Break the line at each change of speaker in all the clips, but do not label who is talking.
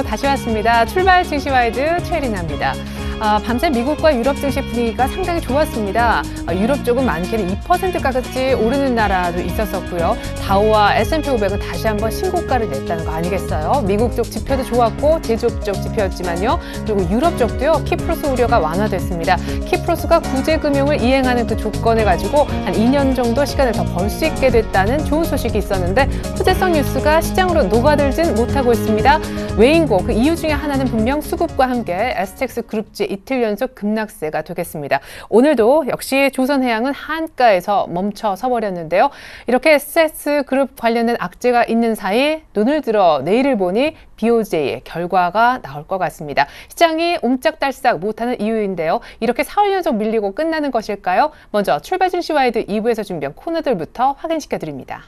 다시 왔습니다. 출발 증시와이드 최리나입니다. 밤새 미국과 유럽 증시 분위기가 상당히 좋았습니다. 유럽 쪽은 많게는 2%까지 오르는 나라도 있었었고요. 다우와 S&P 500은 다시 한번 신고가를 냈다는 거 아니겠어요? 미국 쪽 지표도 좋았고 제조업 쪽 지표였지만요. 그리고 유럽 쪽도요. 키프로스 우려가 완화됐습니다. 키프로스가 구제금융을 이행하는 그 조건을 가지고 한 2년 정도 시간을 더 벌 수 있게 됐다는 좋은 소식이 있었는데 호재성 뉴스가 시장으로 녹아들진 못하고 있습니다. 왜인고 그 이유 중에 하나는 분명 수급과 함께 STX 그룹지 이틀 연속 급락세가 되겠습니다. 오늘도 역시 조선해양은 한가에서 멈춰 서버렸는데요. 이렇게 STX 그룹 관련된 악재가 있는 사이 눈을 들어 내일을 보니 BOJ의 결과가 나올 것 같습니다. 시장이 옴짝달싹 못하는 이유인데요. 이렇게 4월 연속 밀리고 끝나는 것일까요? 먼저 출발 증시와이드 2부에서 준비한 코너들부터 확인시켜드립니다.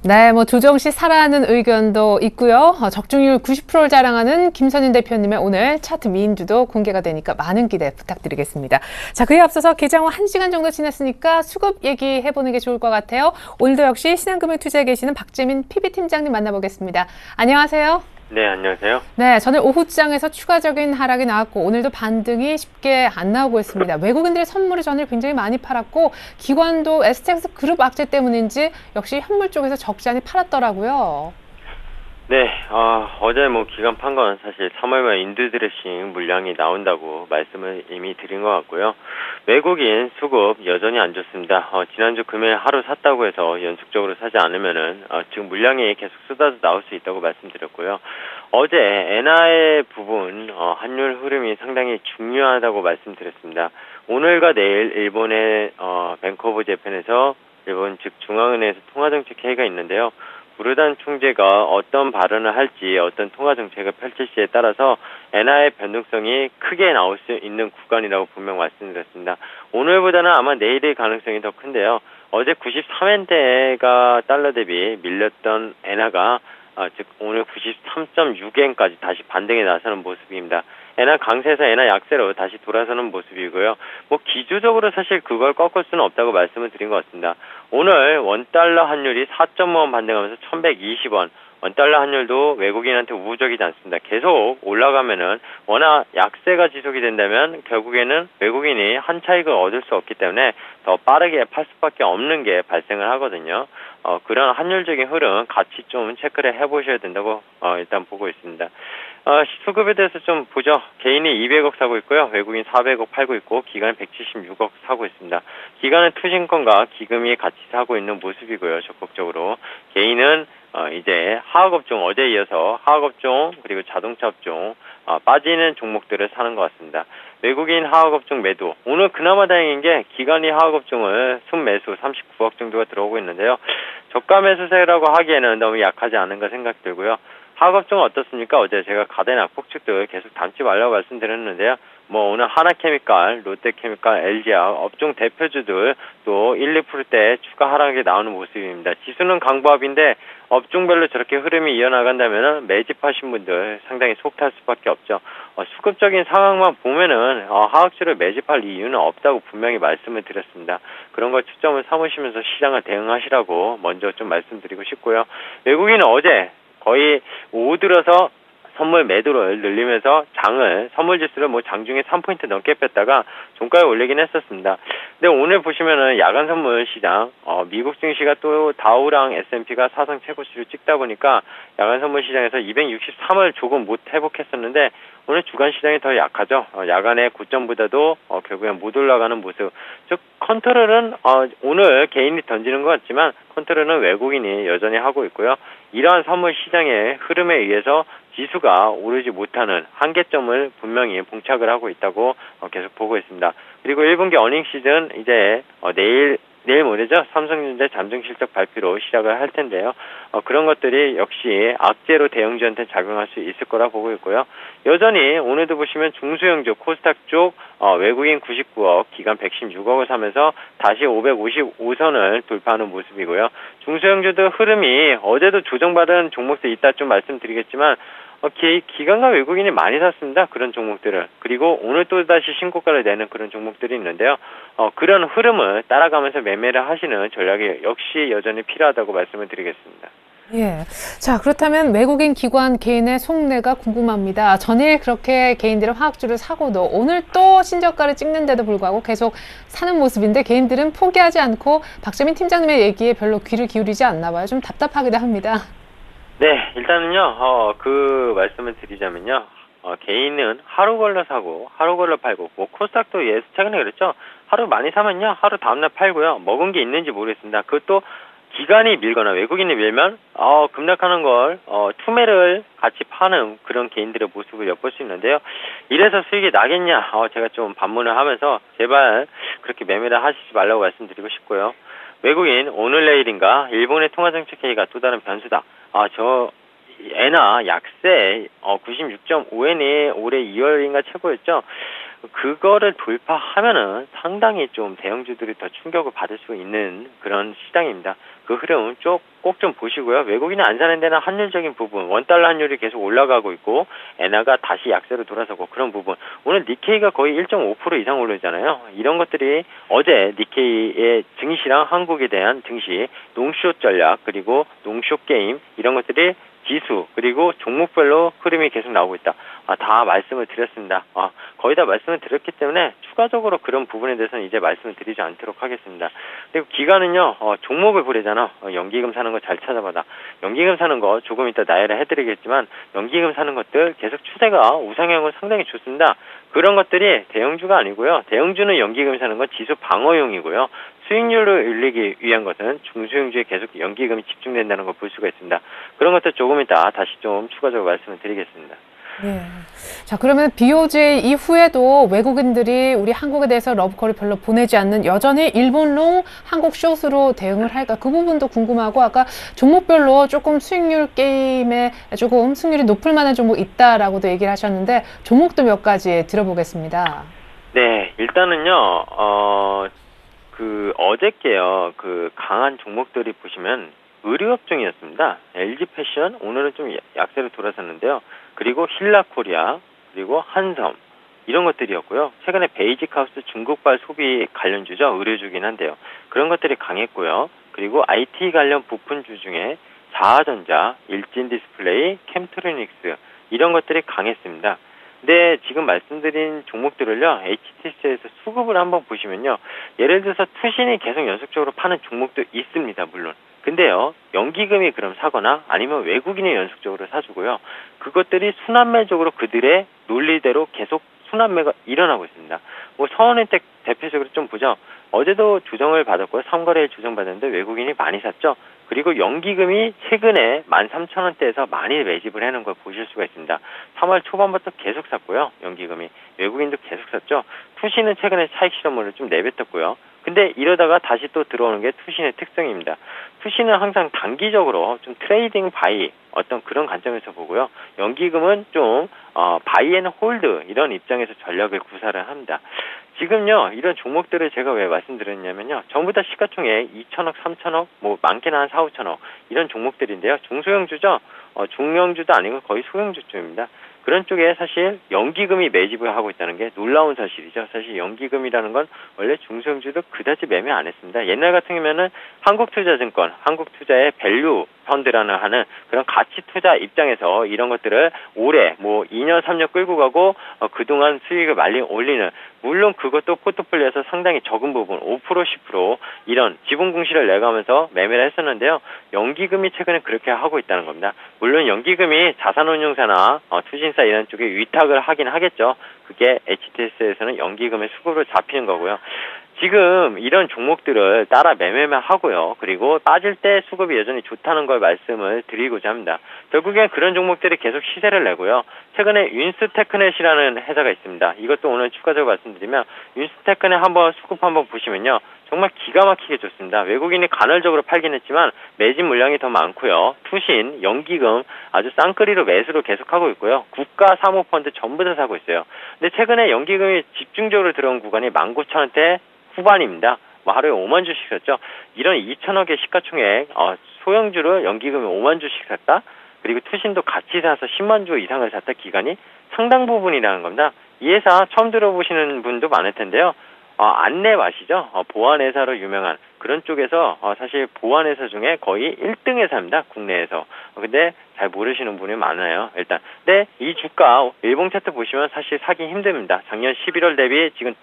네, 조정 시 사라는 의견도 있고요. 적중률 90%를 자랑하는 김선인 대표님의 오늘 차트 미인주도 공개가 되니까 많은 기대 부탁드리겠습니다. 자, 그에 앞서서 개장 후 1시간 정도 지났으니까 수급 얘기해보는 게 좋을 것 같아요. 오늘도 역시 신한금융투자에 계시는 박재민 PB팀장님 만나보겠습니다. 안녕하세요.
네, 안녕하세요.
네, 저는 오후장에서 추가적인 하락이 나왔고 오늘도 반등이 쉽게 안 나오고 있습니다. 외국인들의 선물이 전일 굉장히 많이 팔았고 기관도 STX 그룹 악재 때문인지 역시 현물 쪽에서 적지 않이 팔았더라고요.
네, 어제 기관 판 건 사실 3월 말 인두드레싱 물량이 나온다고 말씀을 이미 드린 것 같고요. 외국인 수급 여전히 안 좋습니다. 지난주 금요일 하루 샀다고 해서 연속적으로 사지 않으면은 지금 물량이 계속 쏟아져 나올 수 있다고 말씀드렸고요. 어제 엔화의 부분 환율 흐름이 상당히 중요하다고 말씀드렸습니다. 오늘과 내일 일본의 뱅크 오브 재팬에서 일본 즉 중앙은행에서 통화정책 회의가 있는데요. 부르단 총재가 어떤 발언을 할지 어떤 통화정책을 펼칠지에 따라서 엔화의 변동성이 크게 나올 수 있는 구간이라고 분명 말씀드렸습니다. 오늘보다는 아마 내일의 가능성이 더 큰데요. 어제 93엔대가 달러 대비 밀렸던 엔화가 즉 오늘 93.6엔까지 다시 반등에 나서는 모습입니다. 엔화 강세에서 엔화 약세로 다시 돌아서는 모습이고요. 기주적으로 사실 그걸 꺾을 수는 없다고 말씀을 드린 것 같습니다. 오늘 원달러 환율이 4.5원 반등하면서 1120원. 원달러 환율도 외국인한테 우호적이지 않습니다. 계속 올라가면은 워낙 약세가 지속이 된다면 결국에는 외국인이 한 차익을 얻을 수 없기 때문에 더 빠르게 팔 수밖에 없는 게 발생을 하거든요. 그런 환율적인 흐름 같이 좀 체크를 해보셔야 된다고 일단 보고 있습니다. 수급에 대해서 좀 보죠. 개인이 200억 사고 있고요. 외국인 400억 팔고 있고 기관은 176억 사고 있습니다. 기관은 투신권과 기금이 같이 사고 있는 모습이고요. 적극적으로. 개인은 이제 화학업종 어제에 이어서 화학업종 그리고 자동차업종 빠지는 종목들을 사는 것 같습니다. 외국인 화학업종 매도. 오늘 그나마 다행인 게 기관이 화학업종을 순매수 39억 정도가 들어오고 있는데요. 저가 매수세라고 하기에는 너무 약하지 않은가 생각 들고요. 화학업종은 어떻습니까? 어제 제가 가대 낙폭측들 계속 담지 말라고 말씀드렸는데요. 오늘 하나케미칼, 롯데케미칼, LG화학 업종 대표주들 또 1, 2%대 추가 하락이 나오는 모습입니다. 지수는 강보합인데 업종별로 저렇게 흐름이 이어나간다면 매집하신 분들 상당히 속탈 수밖에 없죠. 수급적인 상황만 보면은 화학주를 매집할 이유는 없다고 분명히 말씀을 드렸습니다. 그런 걸 초점을 삼으시면서 시장을 대응하시라고 먼저 좀 말씀드리고 싶고요. 외국인은 어제 거의 오후 들어서 선물 매도를 늘리면서 선물 지수를 장중에 3포인트 넘게 뺐다가 종가에 올리긴 했었습니다. 근데 오늘 보시면은 야간 선물 시장, 미국 증시가 또 다우랑 S&P가 사상 최고치를 찍다 보니까 야간 선물 시장에서 263을 조금 못 회복했었는데 오늘 주간 시장이 더 약하죠. 야간의 고점보다도 결국엔 못 올라가는 모습. 즉 컨트롤은 오늘 개인이 던지는 것 같지만 컨트롤은 외국인이 여전히 하고 있고요. 이러한 선물 시장의 흐름에 의해서 지수가 오르지 못하는 한계점을 분명히 봉착을 하고 있다고 계속 보고 있습니다. 그리고 1분기 어닝 시즌 이제 내일 내일 모레죠. 삼성전자 잠정 실적 발표로 시작을 할 텐데요. 그런 것들이 역시 악재로 대형주한테 작용할 수 있을 거라 보고 있고요. 여전히 오늘도 보시면 중소형주 코스닥 쪽 외국인 99억, 기관 116억을 사면서 다시 555선을 돌파하는 모습이고요. 중소형주도 흐름이 어제도 조정받은 종목들 이따 좀 말씀드리겠지만 기관과 외국인이 많이 샀습니다. 그런 종목들을. 그리고 오늘 또 다시 신고가를 내는 그런 종목들이 있는데요. 그런 흐름을 따라가면서 매매를 하시는 전략이 역시 여전히 필요하다고 말씀을 드리겠습니다.
예. 자, 그렇다면 외국인 기관 개인의 속내가 궁금합니다. 전일 그렇게 개인들은 화학주를 사고도 오늘 또 신저가를 찍는데도 불구하고 계속 사는 모습인데 개인들은 포기하지 않고 박재민 팀장님의 얘기에 별로 귀를 기울이지 않나 봐요. 좀 답답하기도 합니다.
네, 일단은요, 그 말씀을 드리자면요. 개인은 하루 걸러 사고, 하루 걸러 팔고, 뭐, 코스닥도 최근에 그랬죠? 하루 많이 사면요, 하루 다음날 팔고요. 먹은 게 있는지 모르겠습니다. 그것도 기관이 밀거나 외국인이 밀면, 급락하는 걸, 투매를 같이 파는 그런 개인들의 모습을 엿볼 수 있는데요. 이래서 수익이 나겠냐? 제가 좀 반문을 하면서, 제발 그렇게 매매를 하시지 말라고 말씀드리고 싶고요. 외국인 오늘 내일인가 일본의 통화정책회의가 또 다른 변수다. 엔화 약세 96.5엔이 올해 2월인가 최고였죠. 그거를 돌파하면은 상당히 좀 대형주들이 더 충격을 받을 수 있는 그런 시장입니다. 그 흐름은 꼭 좀 보시고요. 외국인이 안 사는 데는 환율적인 부분, 원달러 환율이 계속 올라가고 있고 엔화가 다시 약세로 돌아서고 그런 부분. 오늘 니케이가 거의 1.5% 이상 오르잖아요. 이런 것들이 어제 니케이의 증시랑 한국에 대한 증시, 농숏 전략 그리고 농숏 게임 이런 것들이 지수 그리고 종목별로 흐름이 계속 나오고 있다. 다 말씀을 드렸습니다. 거의 다 말씀을 드렸기 때문에 추가적으로 그런 부분에 대해서는 이제 말씀을 드리지 않도록 하겠습니다. 그리고 기간은요, 종목을 보래잖아. 연기금 사는 거 잘 찾아봐라. 연기금 사는 거 조금 이따 나열을 해드리겠지만 연기금 사는 것들 계속 추세가 우상향은 상당히 좋습니다. 그런 것들이 대형주가 아니고요. 대형주는 연기금 사는 건 지수 방어용이고요. 수익률을 올리기 위한 것은 중소형주에 계속 연기금이 집중된다는 걸 볼 수가 있습니다. 그런 것들 조금 이따 다시 좀 추가적으로 말씀을 드리겠습니다.
예. 자, 그러면 BOJ 이후에도 외국인들이 우리 한국에 대해서 러브콜을 별로 보내지 않는 여전히 일본롱, 한국 숏으로 대응을 할까? 그 부분도 궁금하고 아까 종목별로 조금 수익률 게임에 조금 승률이 높을 만한 종목 있다라고도 얘기를 하셨는데 종목도 몇 가지 들어보겠습니다.
네, 일단은요, 어저께요, 강한 종목들이 보시면 의류업종이었습니다. LG패션, 오늘은 좀 약세로 돌아섰는데요. 그리고 힐라코리아, 그리고 한섬, 이런 것들이었고요. 최근에 베이직하우스 중국발 소비 관련주죠. 의류주긴 한데요. 그런 것들이 강했고요. 그리고 IT 관련 부품주 중에 자아전자, 일진디스플레이, 캠트로닉스, 이런 것들이 강했습니다. 근데 지금 말씀드린 종목들을요, HTS에서 수급을 한번 보시면요, 예를 들어서 투신이 계속 연속적으로 파는 종목도 있습니다, 물론. 근데요, 연기금이 그럼 사거나 아니면 외국인이 연속적으로 사주고요, 그것들이 순환매적으로 그들의 논리대로 계속 순환매가 일어나고 있습니다. 뭐 서원은택 대표적으로 좀 보죠. 어제도 조정을 받았고요, 3거래일 조정받았는데 외국인이 많이 샀죠. 그리고 연기금이 최근에 13,000원대에서 많이 매집을 해놓은 걸 보실 수가 있습니다. 3월 초반부터 계속 샀고요. 연기금이. 외국인도 계속 샀죠. 투신은 최근에 차익 실현물을 좀 내뱉었고요. 근데 이러다가 다시 또 들어오는 게 투신의 특성입니다. 투신은 항상 단기적으로 좀 트레이딩 바이 어떤 그런 관점에서 보고요. 연기금은 좀 바이 앤 홀드 이런 입장에서 전략을 구사를 합니다. 지금요, 이런 종목들을 제가 왜 말씀드렸냐면요, 전부 다 시가총액 2천억, 3천억, 뭐 많게는 한 4, 5천억 이런 종목들인데요. 중소형주죠. 중형주도 아니고 거의 소형주쯤입니다. 그런 쪽에 사실 연기금이 매집을 하고 있다는 게 놀라운 사실이죠. 사실 연기금이라는 건 원래 중소형주도 그다지 매매 안 했습니다. 옛날 같은 경우에는 한국투자증권, 한국투자의 밸류 펀드라는 하는 그런 가치 투자 입장에서 이런 것들을 오래 뭐 2년, 3년 끌고 가고 그동안 수익을 많이 올리는, 물론 그것도 포트폴리오에서 상당히 적은 부분 5%, 10% 이런 지분 공시를 내가면서 매매를 했었는데요. 연기금이 최근에 그렇게 하고 있다는 겁니다. 물론 연기금이 자산운용사나 투신사 이런 쪽에 위탁을 하긴 하겠죠. 그게 HTS에서는 연기금의 수급으로 잡히는 거고요. 지금 이런 종목들을 따라 매매만 하고요. 그리고 빠질 때 수급이 여전히 좋다는 걸 말씀을 드리고자 합니다. 결국엔 그런 종목들이 계속 시세를 내고요. 최근에 윈스테크넷이라는 회사가 있습니다. 이것도 오늘 추가적으로 말씀드리면 윈스테크넷 한번 수급 한번 보시면요. 정말 기가 막히게 좋습니다. 외국인이 간헐적으로 팔긴 했지만 매진 물량이 더 많고요. 투신, 연기금 아주 쌍끌이로 매수를 계속하고 있고요. 국가 사모펀드 전부 다 사고 있어요. 근데 최근에 연기금이 집중적으로 들어온 구간이 19,000원대 후반입니다. 뭐 하루에 5만 주씩 샀죠. 이런 2천억의 시가총액 소형주를 연기금이 5만 주씩 샀다. 그리고 투신도 같이 사서 10만 주 이상을 샀다. 기간이 상당 부분이라는 겁니다. 이 회사 처음 들어보시는 분도 많을 텐데요. 안내마시죠. 보안회사로 유명한 그런 쪽에서 사실 보안회사 중에 거의 1등 회사입니다. 국내에서. 근데 잘 모르시는 분이 많아요. 일단. 근데 이 주가 일봉 차트 보시면 사실 사기 힘듭니다. 작년 11월 대비 지금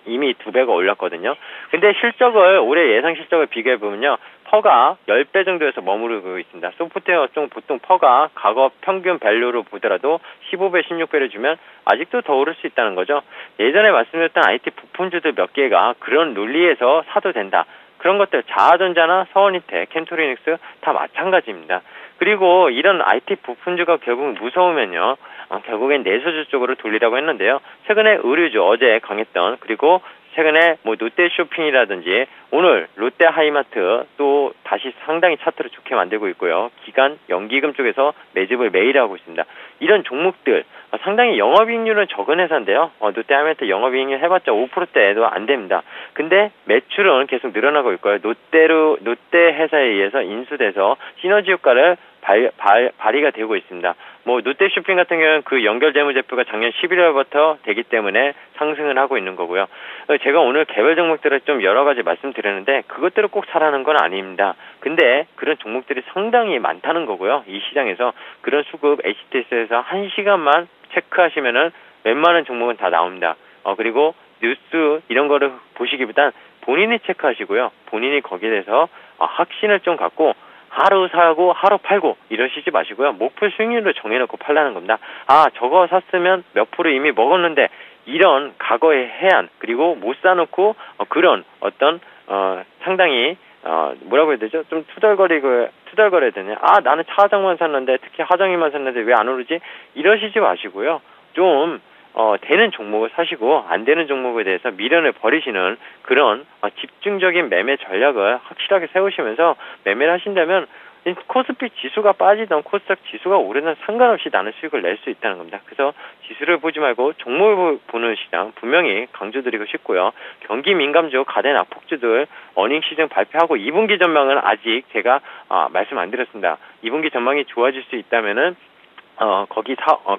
이미 2배가 올랐거든요. 근데 실적을 올해 예상 실적을 비교해 보면요. 퍼가 10배 정도에서 머무르고 있습니다. 소프트웨어 쪽 보통 퍼가 과거 평균 밸류로 보더라도 15배, 16배를 주면 아직도 더 오를 수 있다는 거죠. 예전에 말씀드렸던 IT 부품주들 몇 개가 그런 논리에서 사도 된다. 그런 것들 자하전자나 서원이텍, 캠토리닉스 다 마찬가지입니다. 그리고 이런 IT 부품주가 결국 무서우면요. 결국엔 내수주 쪽으로 돌리라고 했는데요. 최근에 의류주 어제 강했던 그리고 최근에 뭐 롯데쇼핑이라든지 오늘 롯데하이마트 또 다시 상당히 차트를 좋게 만들고 있고요. 기간 연기금 쪽에서 매집을 매일 하고 있습니다. 이런 종목들 상당히 영업이익률은 적은 회사인데요. 롯데하이마트 영업이익률 해봤자 5%대도 안 됩니다. 근데 매출은 계속 늘어나고 있고요. 롯데 회사에 의해서 인수돼서 시너지 효과를 발휘가 되고 있습니다. 뭐 롯데쇼핑 같은 경우는 그 연결 재무제표가 작년 11월부터 되기 때문에 상승을 하고 있는 거고요. 제가 오늘 개별 종목들을 좀 여러 가지 말씀드렸는데 그것들을 꼭 사라는 건 아닙니다. 근데 그런 종목들이 상당히 많다는 거고요. 이 시장에서 그런 수급 HTS에서 1시간만 체크하시면은 웬만한 종목은 다 나옵니다. 그리고 뉴스 이런 거를 보시기보단 본인이 체크하시고요. 본인이 거기에 대해서 확신을 좀 갖고 하루 사고 하루 팔고 이러시지 마시고요. 목표 수익률을 정해놓고 팔라는 겁니다. 저거 샀으면 몇 프로 이미 먹었는데 이런 과거의 해안 그리고 못 사놓고 그런 어떤 상당히 뭐라고 해야 되죠? 좀 투덜거려야 되냐? 나는 차하정만 샀는데 특히 하정이만 샀는데 왜 안 오르지? 이러시지 마시고요. 좀 되는 종목을 사시고 안 되는 종목에 대해서 미련을 버리시는 그런 집중적인 매매 전략을 확실하게 세우시면서 매매를 하신다면 코스피 지수가 빠지던 코스닥 지수가 오르든 상관없이 나는 수익을 낼 수 있다는 겁니다. 그래서 지수를 보지 말고 종목을 보는 시장 분명히 강조드리고 싶고요. 경기 민감주 가대 낙폭주들 어닝 시즌 발표하고 2분기 전망은 아직 제가 말씀 안 드렸습니다. 2분기 전망이 좋아질 수 있다면은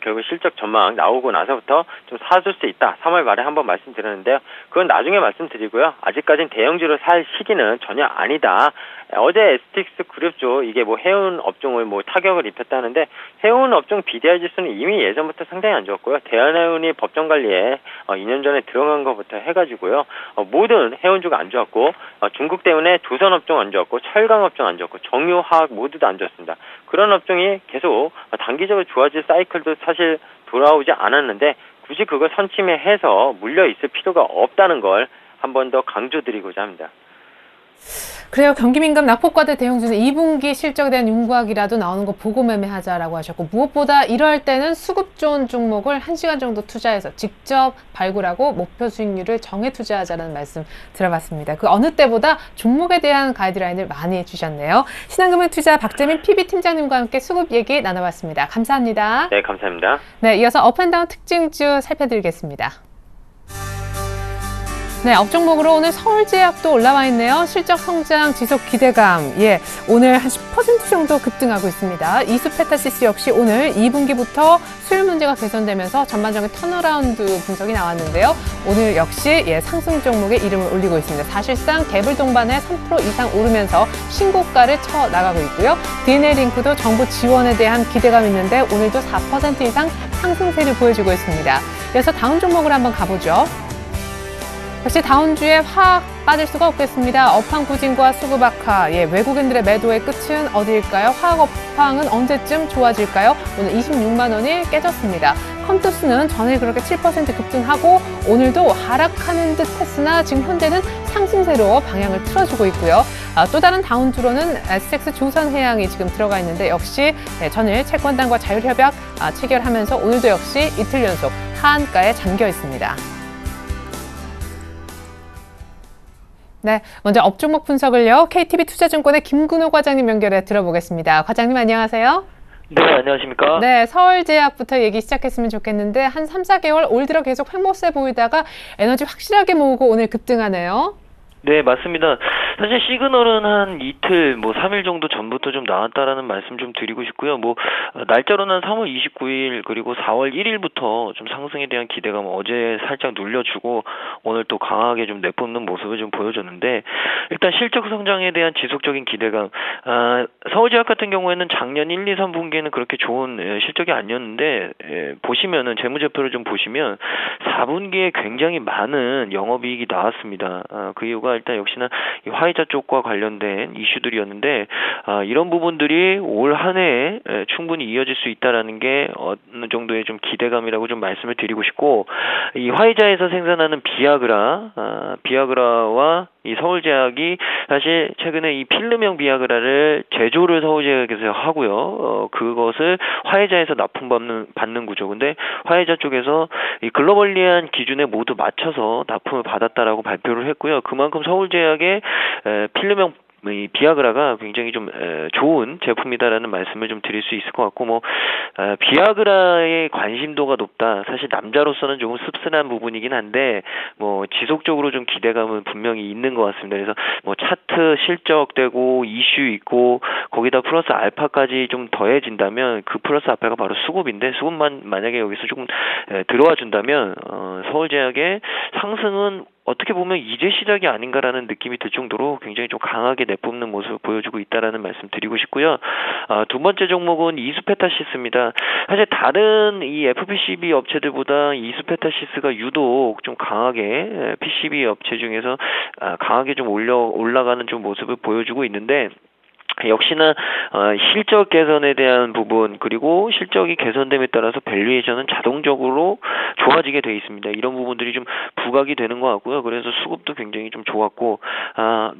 결국 실적 전망 나오고 나서부터 좀 사줄 수 있다. 3월 말에 한번 말씀드렸는데요. 그건 나중에 말씀드리고요. 아직까지는 대형주를 살 시기는 전혀 아니다. 어제 STX 그룹주 이게 뭐 해운 업종을 뭐 타격을 입혔다는데 해운 업종 BDI 지수는 이미 예전부터 상당히 안 좋았고요. 대한해운이 법정 관리에 2년 전에 들어간 것부터 해가지고요. 모든 해운주가 안 좋았고 중국 때문에 조선 업종 안 좋았고 철강 업종 안 좋았고 정유화학 모두 다 안 좋았습니다. 그런 업종이 계속 단기적으로 좋아질 사이클도 사실 돌아오지 않았는데 굳이 그걸 선침해서 물려 있을 필요가 없다는 걸 한 번 더 강조드리고자 합니다.
그래요. 경기민감 낙폭과대 대형주는 2분기 실적에 대한 윤곽이라도 나오는 거 보고 매매하자라고 하셨고 무엇보다 이럴 때는 수급 좋은 종목을 1시간 정도 투자해서 직접 발굴하고 목표 수익률을 정해 투자하자는 말씀 들어봤습니다. 그 어느 때보다 종목에 대한 가이드라인을 많이 해주셨네요. 신한금융투자 박재민 PB팀장님과 함께 수급 얘기 나눠봤습니다. 감사합니다.
네, 감사합니다.
네, 이어서 업앤다운 특징주 살펴드리겠습니다. 네, 업종목으로 오늘 서울제약도 올라와 있네요. 실적 성장 지속 기대감. 오늘 한 10% 정도 급등하고 있습니다. 이수페타시스 역시 오늘 2분기부터 수율 문제가 개선되면서 전반적인 턴어라운드 분석이 나왔는데요. 오늘 역시 상승 종목에 이름을 올리고 있습니다. 사실상 갭을 동반해 3% 이상 오르면서 신고가를 쳐 나가고 있고요. DNA링크도 정부 지원에 대한 기대감이 있는데 오늘도 4% 이상 상승세를 보여주고 있습니다. 그래서 다음 종목으로 한번 가보죠. 역시 다운주에 화학 빠질 수가 없겠습니다. 업황 부진과 수급 악화, 외국인들의 매도의 끝은 어디일까요? 화학 업황은 언제쯤 좋아질까요? 오늘 26만 원이 깨졌습니다. 컴투스는 전일 그렇게 7% 급등하고 오늘도 하락하는 듯 했으나 지금 현재는 상승세로 방향을 틀어주고 있고요. 또 다른 다운주로는 SX 조선해양이 지금 들어가 있는데 역시 전일 채권단과 자율협약 체결하면서 오늘도 역시 이틀 연속 하한가에 잠겨 있습니다. 네, 먼저 업종목 분석을요. KTB 투자증권의 김근호 과장님 연결해 들어보겠습니다. 과장님 안녕하세요.
네, 안녕하십니까?
네, 서울제약부터 얘기 시작했으면 좋겠는데 한 3, 4개월 올 들어 계속 횡보세 보이다가 에너지 확실하게 모으고 오늘 급등하네요.
네, 맞습니다. 사실 시그널은 한 이틀, 3일 정도 전부터 좀 나왔다라는 말씀 좀 드리고 싶고요. 날짜로는 3월 29일 그리고 4월 1일부터 좀 상승에 대한 기대감 어제 살짝 눌려주고 오늘 또 강하게 좀 내뿜는 모습을 좀 보여줬는데 일단 실적 성장에 대한 지속적인 기대감. 서울제약 같은 경우에는 작년 1, 2, 3분기에는 그렇게 좋은 실적이 아니었는데 보시면은 재무제표를 좀 보시면 4분기에 굉장히 많은 영업이익이 나왔습니다. 그 이유가 일단 역시나 이 화이자 쪽과 관련된 이슈들이었는데 이런 부분들이 올 한 해에 충분히 이어질 수 있다라는 게 어느 정도의 좀 기대감이라고 좀 말씀을 드리고 싶고 이 화이자에서 생산하는 비아그라와 이 서울제약이 사실 최근에 이 필름형 비아그라를 제조를 서울제약에서 하고요. 그것을 화이자에서 납품받는 구조. 근데 화이자 쪽에서 이 글로벌리한 기준에 모두 맞춰서 납품을 받았다라고 발표를 했고요. 그만큼 서울제약의 필름형 이 비아그라가 굉장히 좀 좋은 제품이다라는 말씀을 좀 드릴 수 있을 것 같고 비아그라의 관심도가 높다. 사실 남자로서는 조금 씁쓸한 부분이긴 한데 지속적으로 좀 기대감은 분명히 있는 것 같습니다. 그래서 차트 실적되고 이슈 있고 거기다 플러스 알파까지 좀 더해진다면 그 플러스 알파가 바로 수급인데 수급만 만약에 여기서 조금 들어와 준다면 서울제약의 상승은 어떻게 보면 이제 시작이 아닌가라는 느낌이 들 정도로 굉장히 좀 강하게 내뿜는 모습을 보여주고 있다라는 말씀 드리고 싶고요. 두 번째 종목은 이수페타시스입니다. 사실 다른 이 FPCB 업체들보다 이수페타시스가 유독 좀 강하게 PCB 업체 중에서 강하게 좀 올라가는 좀 모습을 보여주고 있는데 역시나 실적 개선에 대한 부분 그리고 실적이 개선됨에 따라서 밸류에이션은 자동적으로 좋아지게 돼 있습니다. 이런 부분들이 좀 부각이 되는 것 같고요. 그래서 수급도 굉장히 좀 좋았고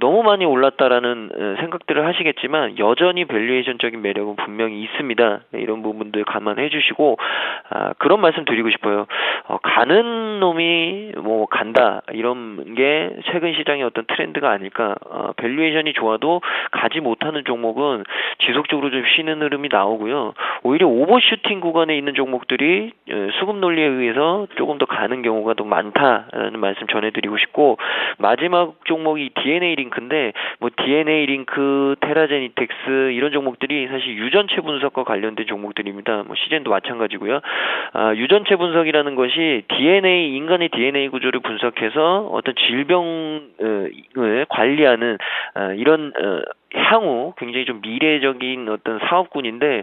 너무 많이 올랐다라는 생각들을 하시겠지만 여전히 밸류에이션적인 매력은 분명히 있습니다. 이런 부분들 감안해 주시고 그런 말씀 드리고 싶어요. 가는 놈이 간다 이런 게 최근 시장의 어떤 트렌드가 아닐까. 밸류에이션이 좋아도 가지 못하는 종목은 지속적으로 좀 쉬는 흐름이 나오고요. 오히려 오버슈팅 구간에 있는 종목들이 수급 논리에 의해서 조금 더 가는 경우가 더 많다라는 말씀 전해드리고 싶고 마지막 종목이 DNA 링크인데 DNA 링크, 테라제니텍스 이런 종목들이 사실 유전체 분석과 관련된 종목들입니다. 시젠도 마찬가지고요. 유전체 분석이라는 것이 인간의 DNA 구조를 분석해서 어떤 질병을 관리하는 이런 향후 굉장히 좀 미래적인 어떤 사업군인데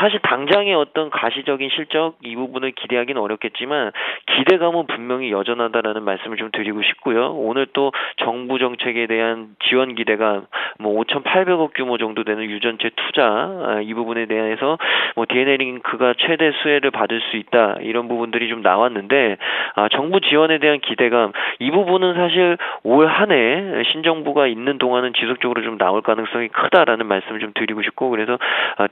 사실 당장의 어떤 가시적인 실적 이 부분을 기대하기는 어렵겠지만 기대감은 분명히 여전하다라는 말씀을 좀 드리고 싶고요. 오늘 또 정부 정책에 대한 지원 기대감 5,800억 규모 정도 되는 유전체 투자 이 부분에 대해서 DNA 링크가 최대 수혜를 받을 수 있다 이런 부분들이 좀 나왔는데 정부 지원에 대한 기대감 이 부분은 사실 올 한 해 신정부가 있는 동안은 지속적으로 좀 나올 가능성이 크다라는 말씀을 좀 드리고 싶고 그래서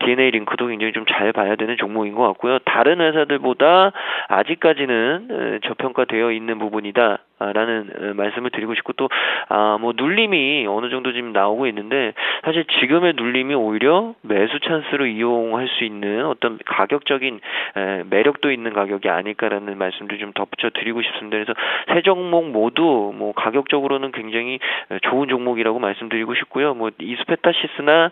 DNA 링크도 굉장히 좀 잘 봐야 되는 종목인 것 같고요. 다른 회사들보다 아직까지는 저평가되어 있는 부분이다. 라는 말씀을 드리고 싶고 또 눌림이 어느 정도 지금 나오고 있는데 사실 지금의 눌림이 오히려 매수 찬스로 이용할 수 있는 어떤 가격적인 매력도 있는 가격이 아닐까라는 말씀도 좀 덧붙여 드리고 싶습니다. 그래서 세 종목 모두 가격적으로는 굉장히 좋은 종목이라고 말씀드리고 싶고요. 이수페타시스나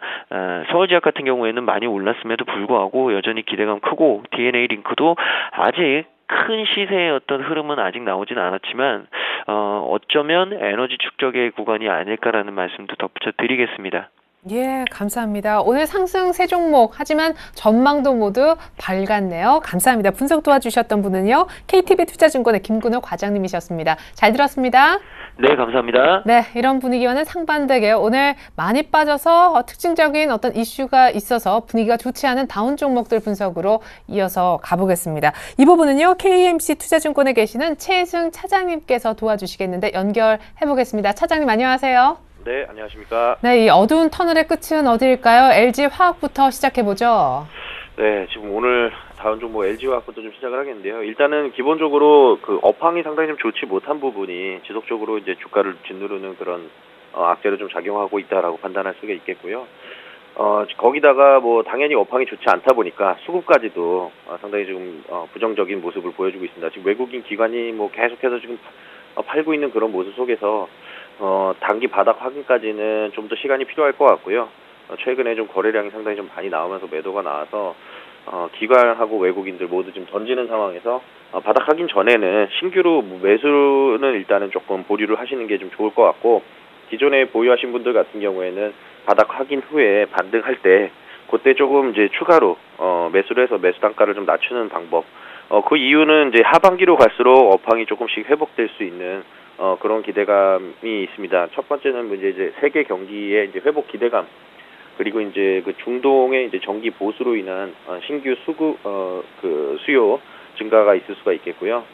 서울제약 같은 경우에는 많이 올랐음에도 불구하고 여전히 기대감 크고 DNA 링크도 아직 큰 시세의 어떤 흐름은 아직 나오진 않았지만 어쩌면 에너지 축적의 구간이 아닐까라는 말씀도 덧붙여 드리겠습니다.
예, 감사합니다. 오늘 상승 세 종목, 하지만 전망도 모두 밝았네요. 감사합니다. 분석 도와주셨던 분은요, KTB 투자증권의 김근호 과장님이셨습니다. 잘 들었습니다.
네, 감사합니다.
네, 이런 분위기와는 상반되게 오늘 많이 빠져서 특징적인 어떤 이슈가 있어서 분위기가 좋지 않은 다운 종목들 분석으로 이어서 가보겠습니다. 이 부분은요, KMC 투자증권에 계시는 최승 차장님께서 도와주시겠는데 연결해보겠습니다. 차장님 안녕하세요.
네, 안녕하십니까.
네, 이 어두운 터널의 끝은 어디일까요? LG화학부터 시작해보죠.
네, 지금 오늘 다운 종목 LG화학부터 좀 시작을 하겠는데요. 일단은 기본적으로 그 업황이 상당히 좀 좋지 못한 부분이 지속적으로 이제 주가를 짓누르는 그런 악재로 좀 작용하고 있다라고 판단할 수가 있겠고요. 거기다가 뭐 당연히 업황이 좋지 않다 보니까 수급까지도 상당히 좀 부정적인 모습을 보여주고 있습니다. 지금 외국인 기관이 뭐 계속해서 지금 팔고 있는 그런 모습 속에서 단기 바닥 확인까지는 좀 더 시간이 필요할 것 같고요. 최근에 좀 거래량이 상당히 좀 많이 나오면서 매도가 나와서 기관하고 외국인들 모두 지금 던지는 상황에서 바닥 확인 전에는 신규로 매수는 일단은 조금 보류를 하시는 게 좀 좋을 것 같고, 기존에 보유하신 분들 같은 경우에는 바닥 확인 후에 반등할 때 그때 조금 이제 추가로 매수를 해서 매수 단가를 좀 낮추는 방법. 그 이유는 이제 하반기로 갈수록 업황이 조금씩 회복될 수 있는 그런 기대감이 있습니다. 첫 번째는 이제 세계 경기의 이제 회복 기대감, 그리고 이제 그 중동의 이제 정기 보수로 인한 신규 수요 증가가 있을 수가 있겠고요.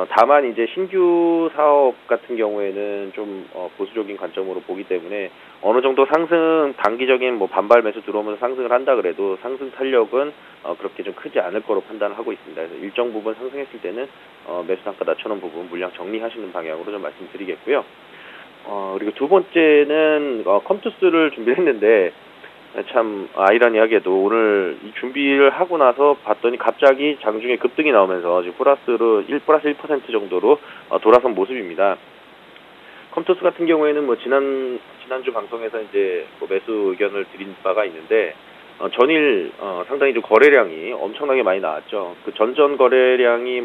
다만 이제 신규 사업 같은 경우에는 좀 보수적인 관점으로 보기 때문에 어느 정도 상승, 단기적인 뭐 반발 매수 들어오면서 상승을 한다 그래도 상승 탄력은 그렇게 좀 크지 않을 거로 판단을 하고 있습니다. 그래서 일정 부분 상승했을 때는 매수 단가 낮춰놓은 부분 물량 정리하시는 방향으로 좀 말씀드리겠고요. 그리고 두 번째는 컴투스를 준비를 했는데 참 아이러니하게도 오늘 이 준비를 하고 나서 봤더니 갑자기 장중에 급등이 나오면서 지금 플러스 1% 정도로 돌아선 모습입니다. 컴투스 같은 경우에는 뭐 지난주 방송에서 이제 뭐 매수 의견을 드린 바가 있는데 전일 상당히 좀 거래량이 엄청나게 많이 나왔죠. 그 전전 거래량이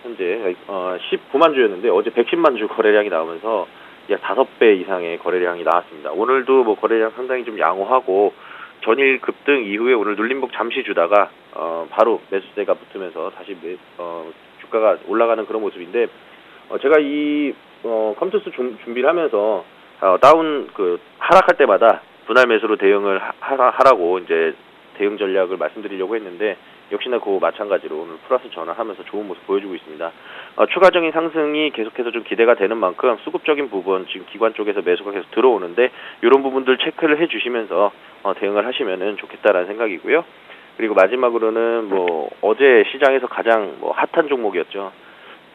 현재 19만 주였는데 어제 110만 주 거래량이 나오면서 약 5배 이상의 거래량이 나왔습니다. 오늘도 뭐 거래량 상당히 좀 양호하고 전일 급등 이후에 오늘 눌림목 잠시 주다가 바로 매수세가 붙으면서 다시 주가가 올라가는 그런 모습인데, 제가 이 컴투스 준비를 하면서 다운 하락할 때마다 분할 매수로 대응을 하라고 이제 대응 전략을 말씀드리려고 했는데, 역시나 그 마찬가지로 오늘 플러스 전환하면서 좋은 모습 보여주고 있습니다. 추가적인 상승이 계속해서 좀 기대가 되는 만큼 수급적인 부분 지금 기관 쪽에서 매수가 계속 들어오는데 이런 부분들 체크를 해주시면서 대응을 하시면은 좋겠다라는 생각이고요. 그리고 마지막으로는 뭐 어제 시장에서 가장 핫한 종목이었죠.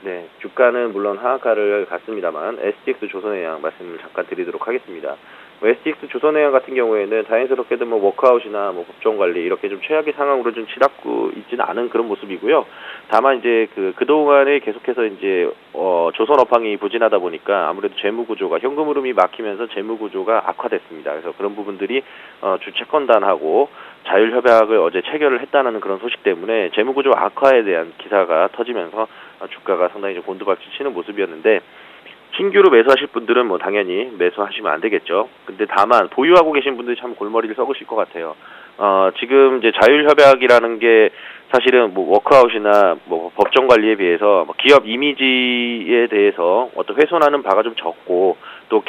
네, 주가는 물론 하한가를 갔습니다만 STX 조선해양 말씀을 잠깐 드리도록 하겠습니다. STX 조선해양 같은 경우에는 다행스럽게도 워크아웃이나 법정 관리 이렇게 좀 최악의 상황으로 좀 치닫고 있지는 않은 그런 모습이고요. 다만 이제 그동안에 계속해서 이제 조선 업황이 부진하다 보니까 아무래도 재무 구조가 현금 흐름이 막히면서 재무 구조가 악화됐습니다. 그래서 그런 부분들이 주채권단하고 자율협약을 어제 체결을 했다는 그런 소식 때문에 재무 구조 악화에 대한 기사가 터지면서 주가가 상당히 좀 곤두박질 치는 모습이었는데, 신규로 매수하실 분들은 당연히 매수하시면 안 되겠죠. 근데 다만 보유하고 계신 분들이 참 골머리를 썩으실 것 같아요. 지금 이제 자율협약이라는 게 사실은 워크아웃이나 법정 관리에 비해서 기업 이미지에 대해서 어떤 훼손하는 바가 좀 적고, 또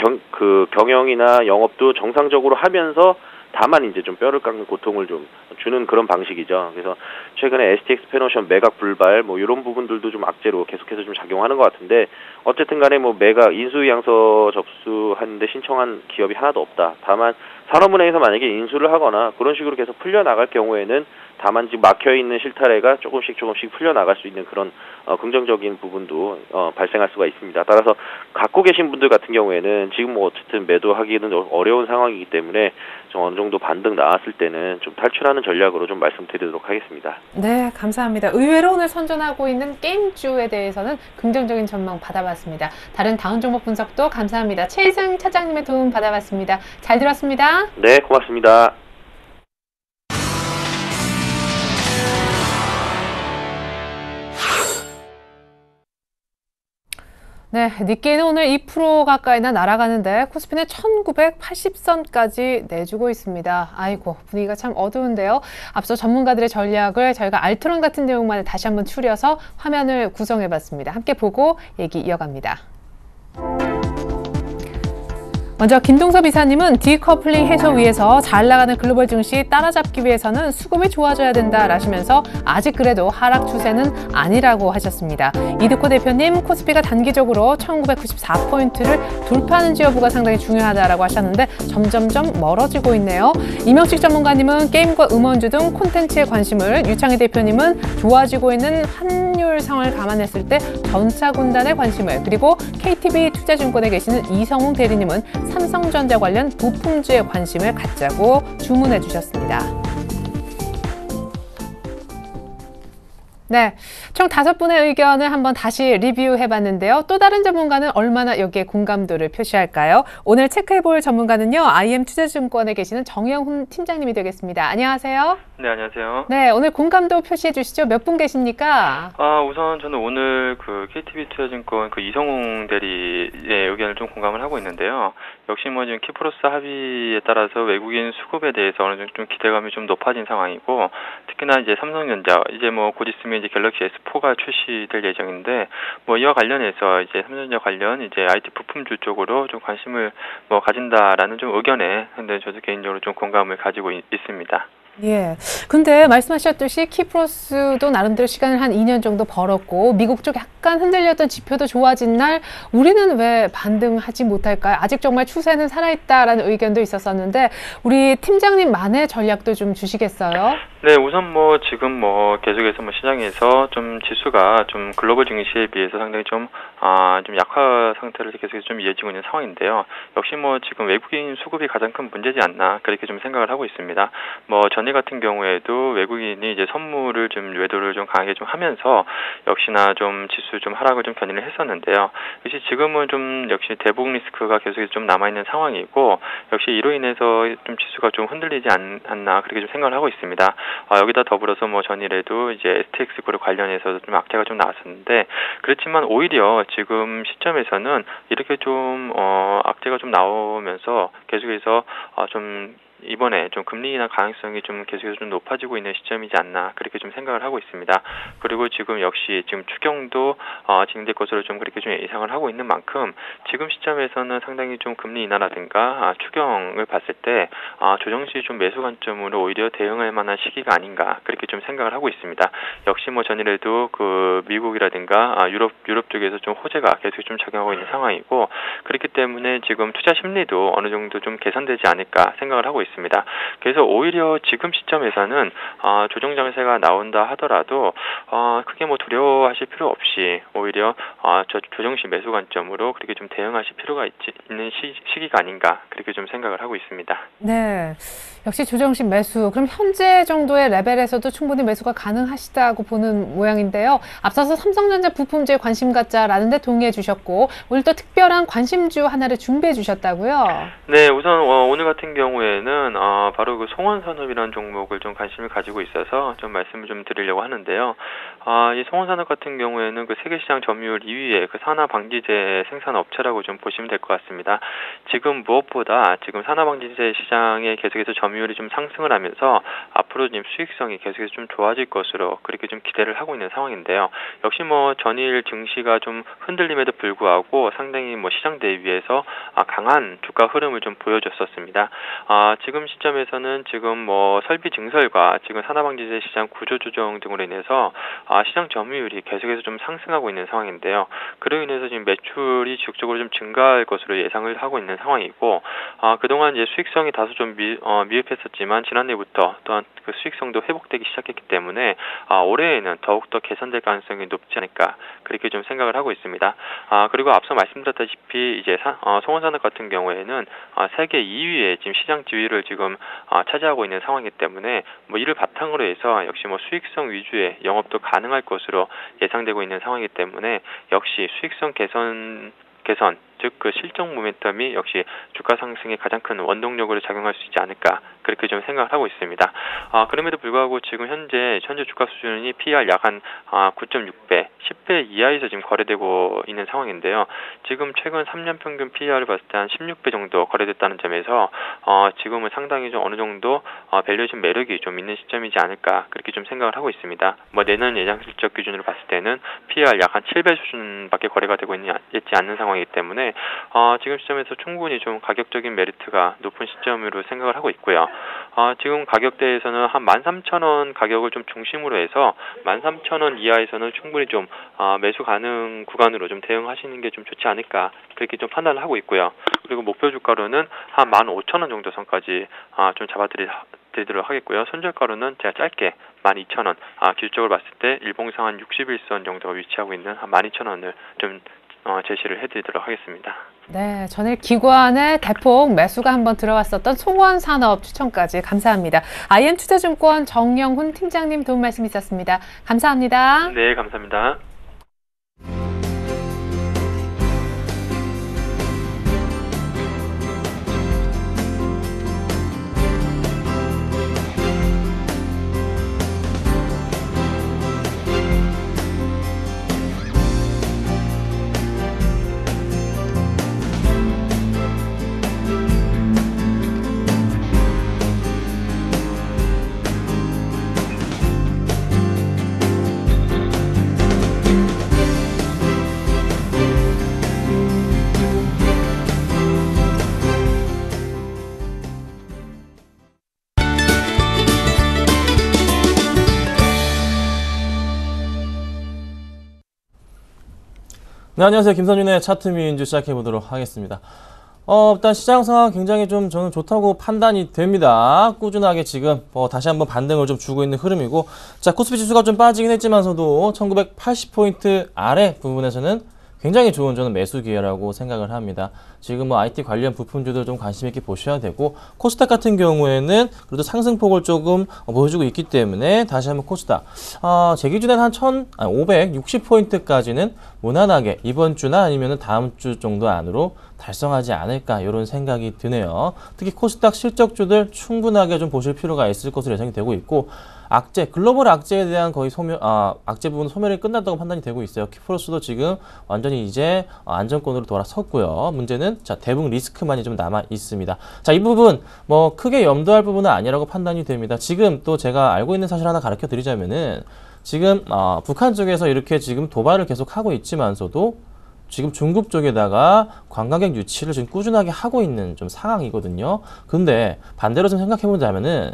경영이나 영업도 정상적으로 하면서 다만 이제 좀 뼈를 깎는 고통을 좀 주는 그런 방식이죠. 그래서 최근에 STX 패노션 매각 불발 이런 부분들도 좀 악재로 계속해서 좀 작용하는 것 같은데, 어쨌든 간에 매각 인수양서 접수하는데 신청한 기업이 하나도 없다. 다만 산업은행에서 만약에 인수를 하거나 그런 식으로 계속 풀려나갈 경우에는 다만 지금 막혀있는 실타래가 조금씩 풀려나갈 수 있는 그런 긍정적인 부분도 발생할 수가 있습니다. 따라서 갖고 계신 분들 같은 경우에는 지금 어쨌든 매도하기는 어려운 상황이기 때문에 좀 어느 정도 반등 나왔을 때는 좀 탈출하는 전략으로 좀 말씀드리도록 하겠습니다.
네, 감사합니다. 의외로 오늘 선전하고 있는 게임주에 대해서는 긍정적인 전망 받아봤습니다. 다른 다운 종목 분석도 감사합니다. 최승 차장님의 도움 받아봤습니다. 잘 들었습니다.
네, 고맙습니다.
네, 니케이는 오늘 2% 가까이나 날아가는데 코스피는 1980선까지 내주고 있습니다. 아이고, 분위기가 참 어두운데요. 앞서 전문가들의 전략을 저희가 알트론 같은 내용만을 다시 한번 추려서 화면을 구성해봤습니다. 함께 보고 얘기 이어갑니다. 먼저 김동섭 이사님은 디커플링 해소 위해서 잘 나가는 글로벌 증시 따라잡기 위해서는 수급이 좋아져야 된다라시면서 아직 그래도 하락 추세는 아니라고 하셨습니다. 이드코 대표님, 코스피가 단기적으로 1994포인트를 돌파하는지 여부가 상당히 중요하다라고 하셨는데 점점점 멀어지고 있네요. 이명식 전문가님은 게임과 음원주 등 콘텐츠에 관심을, 유창희 대표님은 좋아지고 있는 환율 상황을 감안했을 때 전차군단에 관심을, 그리고 KTB 투자증권에 계시는 이성웅 대리님은 삼성전자 관련 부품주에 관심을 갖자고 주문해 주셨습니다. 네, 총 5분의 의견을 한번 다시 리뷰해봤는데요. 또 다른 전문가는 얼마나 여기에 공감도를 표시할까요? 오늘 체크해볼 전문가는요, IM투자증권에 계시는 정영훈 팀장님이 되겠습니다. 안녕하세요.
네, 안녕하세요.
네, 오늘 공감도 표시해 주시죠. 몇 분 계십니까?
우선 저는 오늘 KTB 투자증권 이성웅 대리의 의견을 좀 공감을 하고 있는데요. 역시 지금 키프로스 합의에 따라서 외국인 수급에 대해서 어느 정도 좀 기대감이 좀 높아진 상황이고, 특히나 이제 삼성전자 이제 곧 있으면 이제 갤럭시 S4가 출시될 예정인데, 이와 관련해서 이제 삼성전자 관련 이제 IT 부품주 쪽으로 좀 관심을 가진다라는 좀 의견에 근데 저도 개인적으로 좀 공감을 가지고 있습니다.
예. 근데 말씀하셨듯이 키프로스도 나름대로 시간을 한 2년 정도 벌었고, 미국 쪽 약간 흔들렸던 지표도 좋아진 날 우리는 왜 반등하지 못할까요? 아직 정말 추세는 살아있다라는 의견도 있었었는데, 우리 팀장님만의 전략도 좀 주시겠어요?
네, 우선 지금 계속해서 시장에서 좀 지수가 좀 글로벌 증시에 비해서 상당히 좀 약화 상태를 계속해서 좀 이어지고 있는 상황인데요. 역시 지금 외국인 수급이 가장 큰 문제지 않나 그렇게 좀 생각을 하고 있습니다. 전일 같은 경우에도 외국인이 이제 선물을 좀 외도를 좀 강하게 좀 하면서 역시나 좀 지수 좀 하락을 좀 견인을 했었는데요. 역시 지금은 좀 역시 대북 리스크가 계속해서 좀 남아있는 상황이고, 역시 이로 인해서 좀 지수가 좀 흔들리지 않나 그렇게 좀 생각을 하고 있습니다. 여기다 더불어서 전일에도 이제 STX그룹 관련해서도 좀 악재가 좀 나왔었는데, 그렇지만 오히려 지금 시점에서는 이렇게 좀 악재가 좀 나오면서 계속해서 좀 이번에 좀 금리 인하 가능성이 좀 계속해서 좀 높아지고 있는 시점이지 않나 그렇게 좀 생각을 하고 있습니다. 그리고 지금 역시 지금 추경도 진행될 것으로 좀 그렇게 좀 예상을 하고 있는 만큼 지금 시점에서는 상당히 좀 금리 인하라든가 추경을 봤을 때 조정 시 좀 매수 관점으로 오히려 대응할 만한 시기가 아닌가 그렇게 좀 생각을 하고 있습니다. 역시 전일에도 미국이라든가 유럽 쪽에서 좀 호재가 계속 좀 작용하고 있는 상황이고, 그렇기 때문에 지금 투자 심리도 어느 정도 좀 개선되지 않을까 생각을 하고 있습니다. 그래서 오히려 지금 시점에서는 조정 장세가 나온다 하더라도 크게 두려워하실 필요 없이 오히려 조정 시 매수 관점으로 그렇게 좀 대응하실 필요가 있는 시기가 아닌가 그렇게 좀 생각을 하고 있습니다.
네, 역시 조정 시 매수. 그럼 현재 정도의 레벨에서도 충분히 매수가 가능하시다고 보는 모양인데요. 앞서서 삼성전자 부품주에 관심 갖자라는 데 동의해 주셨고, 오늘 또 특별한 관심주 하나를 준비해 주셨다고요?
네, 우선 오늘 같은 경우에는 바로 송원산업이라는 종목을 좀 관심을 가지고 있어서 좀 말씀을 좀 드리려고 하는데요. 이 송원산업 같은 경우에는 세계시장 점유율 2위의 산화방지제 생산업체라고 좀 보시면 될 것 같습니다. 지금 무엇보다 지금 산화방지제 시장에 계속해서 점유율이 좀 상승을 하면서 앞으로 지금 수익성이 계속해서 좀 좋아질 것으로 그렇게 좀 기대를 하고 있는 상황인데요. 역시 전일 증시가 좀 흔들림에도 불구하고 상당히 시장 대비해서 강한 주가 흐름을 좀 보여줬었습니다. 지금 시점에서는 지금 설비 증설과 지금 산화방지제 시장 구조 조정 등으로 인해서 시장 점유율이 계속해서 좀 상승하고 있는 상황인데요. 그로 인해서 지금 매출이 지속적으로 좀 증가할 것으로 예상을 하고 있는 상황이고, 그동안 이제 수익성이 다소 좀 미흡했었지만 지난해부터 또한 수익성도 회복되기 시작했기 때문에 올해에는 더욱더 개선될 가능성이 높지 않을까 그렇게 좀 생각을 하고 있습니다. 그리고 앞서 말씀드렸다시피 이제 송원산업 같은 경우에는 세계 2위의 지금 시장 지위를 지금 차지하고 있는 상황이기 때문에 이를 바탕으로 해서 역시 수익성 위주의 영업도 가능할 것으로 예상되고 있는 상황이기 때문에 역시 수익성 개선 즉 그 실적 모멘텀이 역시 주가 상승에 가장 큰 원동력으로 작용할 수 있지 않을까 그렇게 좀 생각을 하고 있습니다. 그럼에도 불구하고 지금 현재 주가 수준이 PR 약 한 9.6배, 10배 이하에서 지금 거래되고 있는 상황인데요. 지금 최근 3년 평균 PR을 봤을 때 한 16배 정도 거래됐다는 점에서 지금은 상당히 좀 어느 정도 밸류에이션 매력이 좀 있는 시점이지 않을까 그렇게 좀 생각을 하고 있습니다. 내년 예상 실적 기준으로 봤을 때는 PR 약 한 7배 수준밖에 거래가 되고 있지 않는 상황이기 때문에 지금 시점에서 충분히 좀 가격적인 메리트가 높은 시점으로 생각을 하고 있고요. 지금 가격대에서는 한 13,000원 가격을 좀 중심으로 해서 13,000원 이하에서는 충분히 좀 매수 가능 구간으로 좀 대응하시는 게 좀 좋지 않을까 그렇게 좀 판단을 하고 있고요. 그리고 목표 주가로는 한 15,000원 정도 선까지 좀 잡아드리도록 하겠고요. 손절가로는 제가 짧게 12,000원, 기술적으로 봤을 때 일봉상 한 61선 정도가 위치하고 있는 한 12,000원을 좀 제시를 해드리도록 하겠습니다.
네, 전일 기관의 대폭 매수가 한번 들어왔었던 송원산업 추천까지 감사합니다. IM투자증권 정영훈 팀장님 도움 말씀 있었습니다. 감사합니다.
네, 감사합니다.
네, 안녕하세요. 김선윤의 차트 뮤인주 시작해보도록 하겠습니다. 일단 시장 상황 굉장히 좀 저는 좋다고 판단이 됩니다. 꾸준하게 지금 다시 한번 반등을 좀 주고 있는 흐름이고, 자, 코스피 지수가 좀 빠지긴 했지만서도 1980포인트 아래 부분에서는 굉장히 좋은 저는 매수 기회라고 생각을 합니다. 지금 IT 관련 부품주들 좀 관심 있게 보셔야 되고, 코스닥 같은 경우에는 그래도 상승폭을 조금 보여주고 있기 때문에 다시 한번 코스닥 제 기준에는 한 560포인트까지는 무난하게 이번 주나 아니면 다음 주 정도 안으로 달성하지 않을까 이런 생각이 드네요. 특히 코스닥 실적주들 충분하게 좀 보실 필요가 있을 것으로 예상이 되고 있고, 악재, 글로벌 악재에 대한 거의 악재 부분 소멸이 끝났다고 판단이 되고 있어요. 키프로스도 지금 완전히 이제 안정권으로 돌아섰고요. 문제는 자, 대북 리스크만이 좀 남아 있습니다. 자, 이 부분 크게 염두할 부분은 아니라고 판단이 됩니다. 지금 또 제가 알고 있는 사실 하나 가르쳐 드리자면은 지금 북한 쪽에서 이렇게 지금 도발을 계속 하고 있지만서도 지금 중국 쪽에다가 관광객 유치를 지금 꾸준하게 하고 있는 좀 상황이거든요. 근데 반대로 좀 생각해 보자면은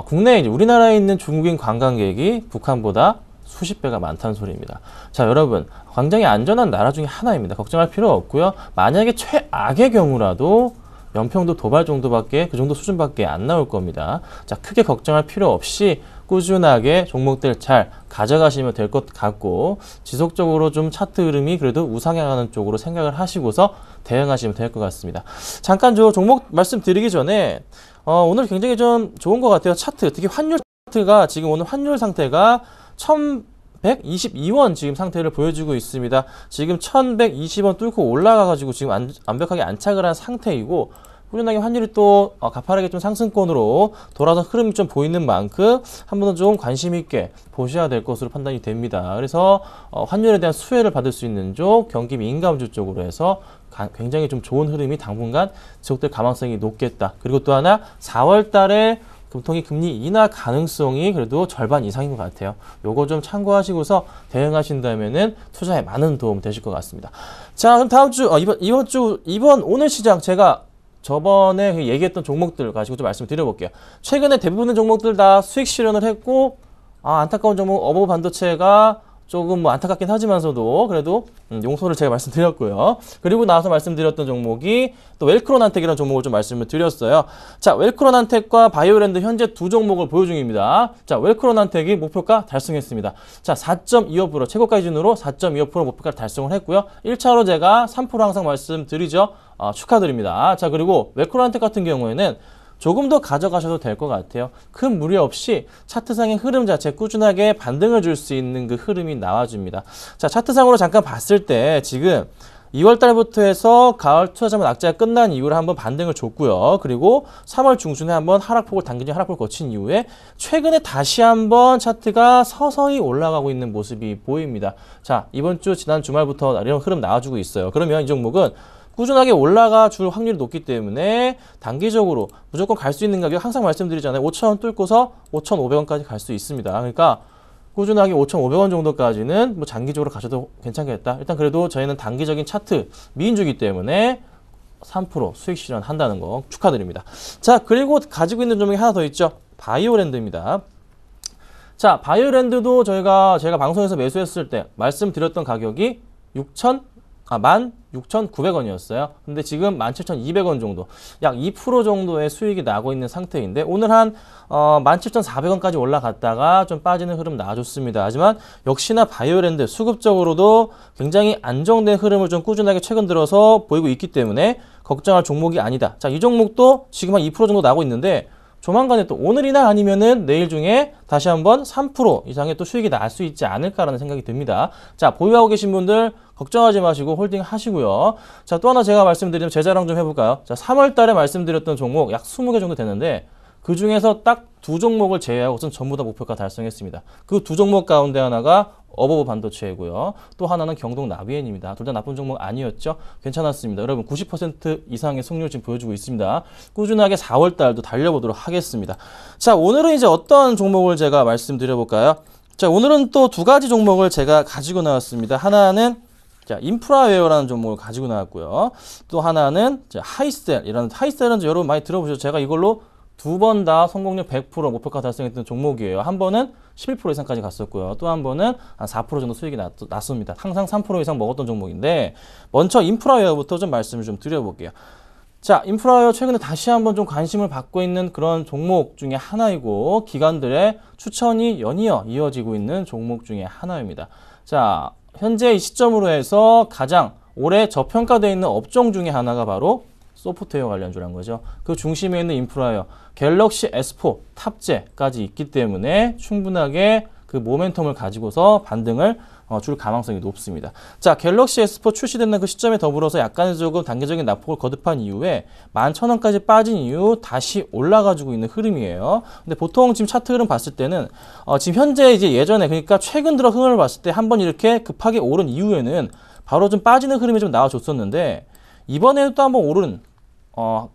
국내에 이제 우리나라에 있는 중국인 관광객이 북한보다 수십 배가 많다는 소리입니다. 자, 여러분, 굉장히 안전한 나라 중에 하나입니다. 걱정할 필요 없고요. 만약에 최악의 경우라도 연평도 도발 정도밖에, 그 정도 수준밖에 안 나올 겁니다. 자, 크게 걱정할 필요 없이 꾸준하게 종목들 잘 가져가시면 될 것 같고, 지속적으로 좀 차트 흐름이 그래도 우상향하는 쪽으로 생각을 하시고서 대응하시면 될 것 같습니다. 잠깐 저 종목 말씀드리기 전에 오늘 굉장히 좀 좋은 것 같아요. 차트, 특히 환율 차트가 지금 오늘 환율 상태가 1122원 지금 상태를 보여주고 있습니다. 지금 1120원 뚫고 올라가가지고 지금 완벽하게 안착을 한 상태이고, 꾸준하게 환율이 또 가파르게 좀 상승권으로 돌아서 흐름이 좀 보이는 만큼 한 번 더 좀 관심 있게 보셔야 될 것으로 판단이 됩니다. 그래서 환율에 대한 수혜를 받을 수 있는 쪽, 경기 민감주 쪽으로 해서 굉장히 좀 좋은 흐름이 당분간 지속될 가능성이 높겠다. 그리고 또 하나 4월 달에 금통위 금리 인하 가능성이 그래도 절반 이상인 것 같아요. 요거 좀 참고하시고서 대응하신다면은 투자에 많은 도움 되실 것 같습니다. 자, 그럼 다음 주, 이번 오늘 시장 제가 저번에 얘기했던 종목들 가지고 좀 말씀을 드려볼게요. 최근에 대부분의 종목들 다 수익 실현을 했고, 안타까운 종목 어버 반도체가 조금 안타깝긴 하지만서도 그래도 용서를 제가 말씀드렸고요. 그리고 나서 말씀드렸던 종목이 또 웰크론한텍이라는 종목을 좀 말씀을 드렸어요. 자, 웰크론한텍과 바이오랜드 현재 두 종목을 보유 중입니다. 자, 웰크론한텍이 목표가 달성했습니다. 자, 4.25% 최고가 기준으로 4.25% 목표가를 달성을 했고요. 1차로 제가 3% 항상 말씀드리죠. 축하드립니다. 자, 그리고 웰크론한텍 같은 경우에는 조금 더 가져가셔도 될 것 같아요. 큰 무리 없이 차트상의 흐름 자체 꾸준하게 반등을 줄 수 있는 그 흐름이 나와줍니다. 자, 차트상으로 잠깐 봤을 때 지금 2월 달부터 해서 가을 투자자만 악재가 끝난 이후에 한번 반등을 줬고요. 그리고 3월 중순에 한번 하락폭을 단기적인 하락폭을 거친 이후에 최근에 다시 한번 차트가 서서히 올라가고 있는 모습이 보입니다. 자, 이번 주 지난 주말부터 이런 흐름 나와주고 있어요. 그러면 이 종목은 꾸준하게 올라가 줄 확률이 높기 때문에 단기적으로 무조건 갈 수 있는 가격 항상 말씀드리잖아요. 5,000원 뚫고서 5,500원까지 갈 수 있습니다. 그러니까 꾸준하게 5,500원 정도까지는 뭐 장기적으로 가셔도 괜찮겠다. 일단 그래도 저희는 단기적인 차트 미인주기 때문에 3% 수익 실현한다는 거 축하드립니다. 자, 그리고 가지고 있는 종목이 하나 더 있죠. 바이오랜드입니다. 자, 바이오랜드도 제가 방송에서 매수했을 때 말씀드렸던 가격이 16,900원이었어요. 근데 지금 17,200원 정도, 약 2% 정도의 수익이 나고 있는 상태인데 오늘 한 17,400원까지 올라갔다가 좀 빠지는 흐름 나와줬습니다. 하지만 역시나 바이오랜드 수급적으로도 굉장히 안정된 흐름을 좀 꾸준하게 최근 들어서 보이고 있기 때문에 걱정할 종목이 아니다. 자, 이 종목도 지금 한 2% 정도 나고 있는데 조만간에 또 오늘이나 아니면은 내일 중에 다시 한번 3% 이상의 또 수익이 날 수 있지 않을까라는 생각이 듭니다. 자, 보유하고 계신 분들 걱정하지 마시고 홀딩 하시고요. 자, 또 하나 제가 말씀드리면 재자랑 좀 해볼까요? 자, 3월 달에 말씀드렸던 종목 약 20개 정도 되는데 그 중에서 딱 2종목을 제외하고선 전부 다 목표가 달성했습니다. 그 2종목 가운데 하나가 어버브 반도체이고요. 또 하나는 경동 나비엔입니다. 둘 다 나쁜 종목 아니었죠? 괜찮았습니다. 여러분 90% 이상의 승률 지금 보여주고 있습니다. 꾸준하게 4월 달도 달려보도록 하겠습니다. 자, 오늘은 이제 어떤 종목을 제가 말씀드려볼까요? 자, 오늘은 또 2가지 종목을 제가 가지고 나왔습니다. 하나는 자, 인프라웨어라는 종목을 가지고 나왔고요. 또 하나는 하이셀이라는, 하이셀은 여러분 많이 들어보셨죠? 제가 이걸로 2번 다 성공률 100% 목표가 달성했던 종목이에요. 한 번은 11% 이상까지 갔었고요. 또 한 번은 한 4% 정도 수익이 났습니다. 항상 3% 이상 먹었던 종목인데 먼저 인프라웨어부터 좀 말씀을 좀 드려볼게요. 자, 인프라웨어 최근에 다시 한번 좀 관심을 받고 있는 그런 종목 중에 하나이고 기관들의 추천이 연이어 이어지고 있는 종목 중에 하나입니다. 자, 현재 이 시점으로 해서 가장 올해 저평가되어 있는 업종 중에 하나가 바로 소프트웨어 관련주란 거죠. 그 중심에 있는 인프라웨어, 갤럭시 S4 탑재까지 있기 때문에 충분하게 그 모멘텀을 가지고서 반등을 줄 가능성이 높습니다. 자, 갤럭시 S4 출시되는 그 시점에 더불어서 약간의 조금 단계적인 낙폭을 거듭한 이후에 11,000원까지 빠진 이후 다시 올라가지고 있는 흐름이에요. 근데 보통 지금 차트 흐름 봤을 때는 지금 현재 이제 예전에 그러니까 최근 들어 흐름을 봤을 때 한번 이렇게 급하게 오른 이후에는 바로 좀 빠지는 흐름이 좀 나와줬었는데 이번에는 또 한번 오른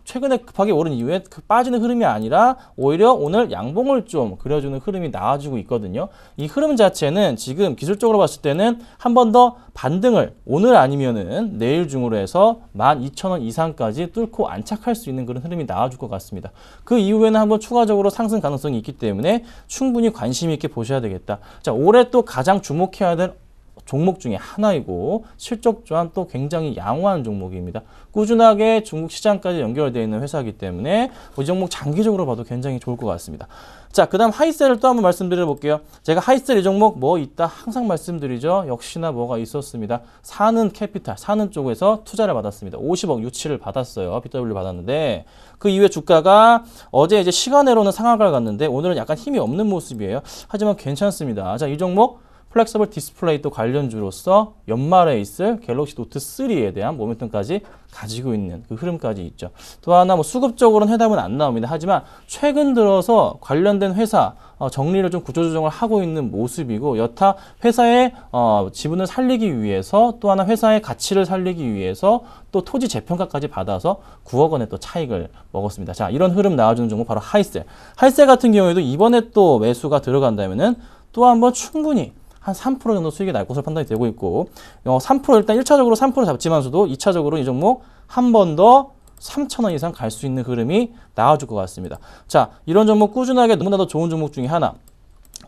최근에 급하게 오른 이후에 빠지는 흐름이 아니라 오히려 오늘 양봉을 좀 그려주는 흐름이 나와주고 있거든요. 이 흐름 자체는 지금 기술적으로 봤을 때는 한 번 더 반등을 오늘 아니면은 내일 중으로 해서 12,000원 이상까지 뚫고 안착할 수 있는 그런 흐름이 나와줄 것 같습니다. 그 이후에는 한번 추가적으로 상승 가능성이 있기 때문에 충분히 관심 있게 보셔야 되겠다. 자, 올해 또 가장 주목해야 될 종목 중에 하나이고 실적 또한 또 굉장히 양호한 종목입니다. 꾸준하게 중국 시장까지 연결되어 있는 회사이기 때문에 이 종목 장기적으로 봐도 굉장히 좋을 것 같습니다. 자, 그 다음 하이셀을 또 한번 말씀드려 볼게요. 제가 하이셀 이 종목 뭐 있다 항상 말씀드리죠. 역시나 뭐가 있었습니다. 사는 캐피탈, 사는 쪽에서 투자를 받았습니다. 50억 유치를 받았어요. BW 받았는데 그 이후에 주가가 어제 이제 시간으로는 상한가를 갔는데 오늘은 약간 힘이 없는 모습이에요. 하지만 괜찮습니다. 자, 이 종목 플렉서블 디스플레이 또 관련주로서 연말에 있을 갤럭시 노트 3에 대한 모멘텀까지 가지고 있는 그 흐름까지 있죠. 또 하나 뭐 수급적으로는 해답은 안 나옵니다. 하지만 최근 들어서 관련된 회사 정리를 좀 구조조정을 하고 있는 모습이고 여타 회사의 지분을 살리기 위해서 또 하나 회사의 가치를 살리기 위해서 또 토지 재평가까지 받아서 9억 원의 또 차익을 먹었습니다. 자, 이런 흐름 나와주는 종목 바로 하이셀. 하이셀 같은 경우에도 이번에 또 매수가 들어간다면은 또 한번 충분히 한 3% 정도 수익이 날 것으로 판단이 되고 있고 3% 일단 1차적으로 3% 잡지만서도 2차적으로 이 종목 한 번 더 3,000원 이상 갈 수 있는 흐름이 나와줄 것 같습니다. 자, 이런 종목 꾸준하게 너무나도 좋은 종목 중에 하나.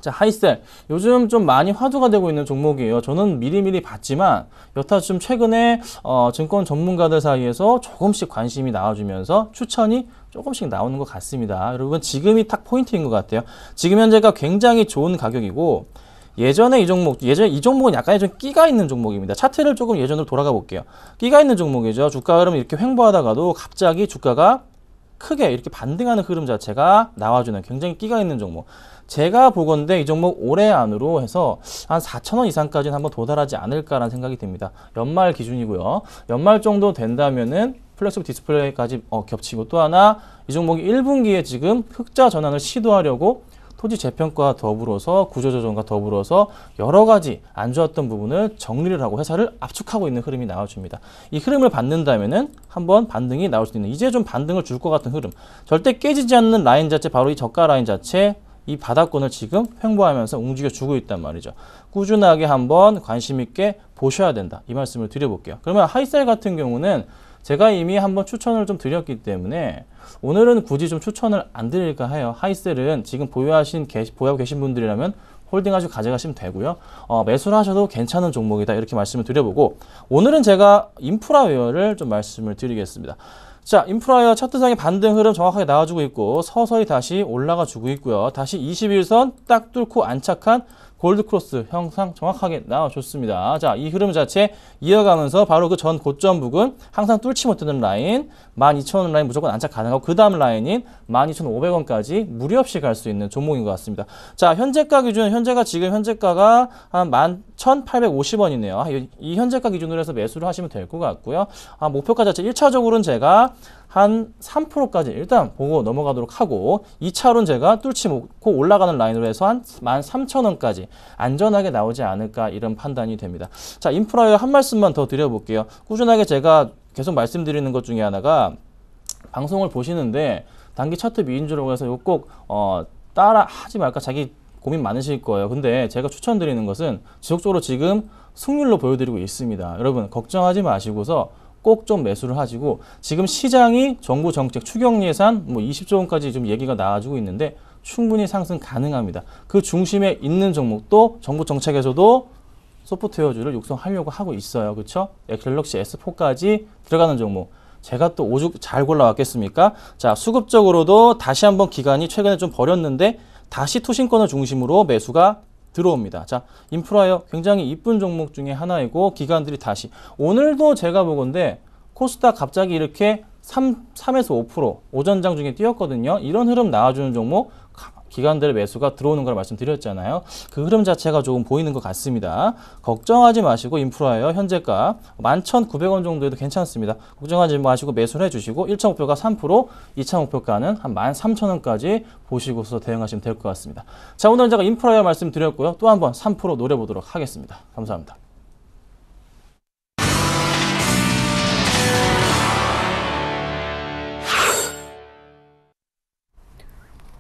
자, 하이셀 요즘 좀 많이 화두가 되고 있는 종목이에요. 저는 미리미리 봤지만 여타 좀 최근에 증권 전문가들 사이에서 조금씩 관심이 나와주면서 추천이 조금씩 나오는 것 같습니다. 여러분 지금이 딱 포인트인 것 같아요. 지금 현재가 굉장히 좋은 가격이고 예전에 이 종목은 약간의 좀 끼가 있는 종목입니다. 차트를 조금 예전으로 돌아가 볼게요. 끼가 있는 종목이죠. 주가 흐름 이렇게 횡보하다가도 갑자기 주가가 크게 이렇게 반등하는 흐름 자체가 나와주는 굉장히 끼가 있는 종목. 제가 보건대 이 종목 올해 안으로 해서 한 4,000원 이상까지는 한번 도달하지 않을까라는 생각이 듭니다. 연말 기준이고요. 연말 정도 된다면은 플렉시블 디스플레이까지 겹치고, 또 하나 이 종목이 1분기에 지금 흑자 전환을 시도하려고 토지 재평가와 더불어서 구조조정과 더불어서 여러 가지 안 좋았던 부분을 정리를 하고 회사를 압축하고 있는 흐름이 나와줍니다. 이 흐름을 받는다면은 한번 반등이 나올 수 있는, 이제 좀 반등을 줄 것 같은 흐름, 절대 깨지지 않는 라인 자체, 바로 이 저가 라인 자체, 이 바닥권을 지금 횡보하면서 움직여주고 있단 말이죠. 꾸준하게 한번 관심 있게 보셔야 된다, 이 말씀을 드려볼게요. 그러면 하이셀 같은 경우는 제가 이미 한번 추천을 좀 드렸기 때문에 오늘은 굳이 좀 추천을 안 드릴까 해요. 하이셀은 지금 보유하고 계신 분들이라면 홀딩하시고 가져가시면 되고요. 매수를 하셔도 괜찮은 종목이다, 이렇게 말씀을 드려보고, 오늘은 제가 인프라웨어를 좀 말씀을 드리겠습니다. 자, 인프라웨어 차트상의 반등 흐름 정확하게 나와주고 있고, 서서히 다시 올라가 주고 있고요. 다시 21선 딱 뚫고 안착한 골드크로스 형상 정확하게 나와줬습니다. 자, 이 흐름 자체 이어가면서 바로 그 전 고점 부근, 항상 뚫지 못하는 라인 12,000원 라인 무조건 안착 가능하고, 그 다음 라인인 12,500원까지 무리 없이 갈 수 있는 종목인 것 같습니다. 자, 현재가 기준, 지금 현재가가 한 11,850원이네요. 이 현재가 기준으로 해서 매수를 하시면 될 것 같고요. 목표가 자체 1차적으로는 제가 한 3%까지 일단 보고 넘어가도록 하고, 2차로는 제가 뚫지 못고 올라가는 라인으로 해서 한 13,000원까지 안전하게 나오지 않을까, 이런 판단이 됩니다. 자, 인프라웨어 한 말씀만 더 드려볼게요. 꾸준하게 제가 계속 말씀드리는 것 중에 하나가, 방송을 보시는데 단기 차트 미인주라고 해서 이거 꼭 따라 하지 말까 자기 고민 많으실 거예요. 근데 제가 추천드리는 것은 지속적으로 지금 승률로 보여드리고 있습니다. 여러분 걱정하지 마시고서 꼭 좀 매수를 하시고, 지금 시장이 정부 정책 추경 예산 20조 원까지 좀 얘기가 나와주고 있는데 충분히 상승 가능합니다. 그 중심에 있는 종목도 정부 정책에서도 소프트웨어주를 육성하려고 하고 있어요. 그렇죠? 갤럭시 S4까지 들어가는 종목. 제가 또 오죽 잘 골라왔겠습니까? 자, 수급적으로도 다시 한번 기간이 최근에 좀 버렸는데 다시 투신권을 중심으로 매수가 들어옵니다. 자, 인프라웨어 굉장히 이쁜 종목 중에 하나이고, 기관들이 다시, 오늘도 제가 보건데 코스닥 갑자기 이렇게 3에서 5% 오전장 중에 뛰었거든요. 이런 흐름 나와주는 종목, 기관들의 매수가 들어오는 걸 말씀드렸잖아요. 그 흐름 자체가 조금 보이는 것 같습니다. 걱정하지 마시고 인프라웨어 현재가 11,900원 정도에도 괜찮습니다. 걱정하지 마시고 매수를 해주시고, 1차 목표가 3%, 2차 목표가는 한 13,000원까지 보시고서 대응하시면 될 것 같습니다. 자, 오늘 제가 인프라웨어 말씀드렸고요. 또 한번 3% 노려보도록 하겠습니다. 감사합니다.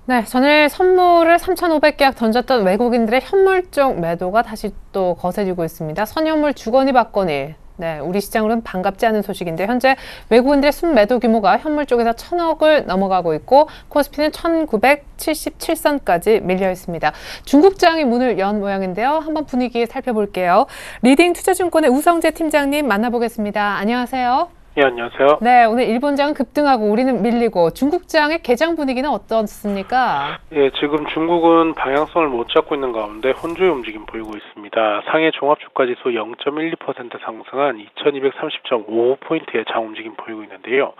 네, 전일 선물을 3,500계약 던졌던 외국인들의 현물 쪽 매도가 다시 또 거세지고 있습니다. 선현물 주거니 받거니. 네, 우리 시장으로는 반갑지 않은 소식인데, 현재 외국인들의 순매도 규모가 현물 쪽에서 1,000억을 넘어가고 있고, 코스피는 1,977선까지 밀려 있습니다. 중국장이 문을 연 모양인데요. 한번 분위기 살펴볼게요. 리딩 투자증권의 우성재 팀장님 만나보겠습니다. 안녕하세요.
예, 안녕하세요.
네, 오늘 일본장은 급등하고 우리는 밀리고, 중국장의 개장 분위기는 어떻습니까?
예, 지금 중국은 방향성을 못 잡고 있는 가운데 혼조의 움직임 보이고 있습니다. 상해 종합주가지수 0.12% 상승한 2230.55포인트의 장 움직임 보이고 있는데요.